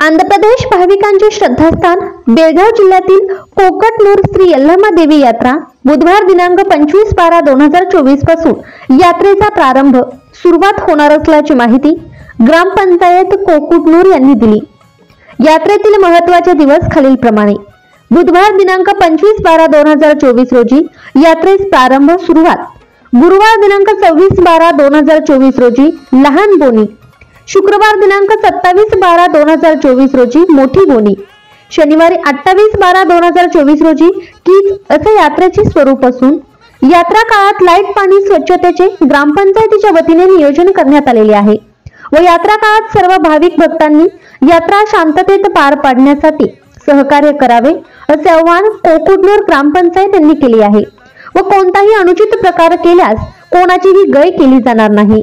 आंध्र प्रदेश भाविकांचे श्रद्धास्थान बेळगाव जिल्ह्यातील कोकटनूर श्री यल्लम्मा देवी यात्रा बुधवार दिनांक 25/12/2024 पासून यात्रेचा प्रारंभ सुरुवात होणार असल्याची माहिती ग्रामपंचायत कोकटनूर यांनी दिली। यात्रेतील महत्त्वाचे दिवस खालीलप्रमाणे: बुधवार दिनांक 25/12/2024 रोजी यात्रेस प्रारंभ सुरुवात, गुरुवार दिनांक 26/12/2024 रोजी लहान बोनी, शुक्रवार दिनांक 27/12/2024 रोजी मोठी बोनी, शनिवारी 28/12/2024 रोजी कीज असे यात्रेचे स्वरूप असून यात्रा काळात लाईट पाणी स्वच्छतेचे ग्रामपंचायतीच्या वतीने नियोजन करण्यात आलेले आहे व यात्रा काळात सर्व भाविक भक्तांनी यात्रा शांततेत पार पाडण्यासाठी सहकार्य करावे असे आवाहन कोकटनूर ग्रामपंचायत यांनी केले आहे व कोणताही अनुचित प्रकार केल्यास कोणाचीही गय केली जाणार नाही।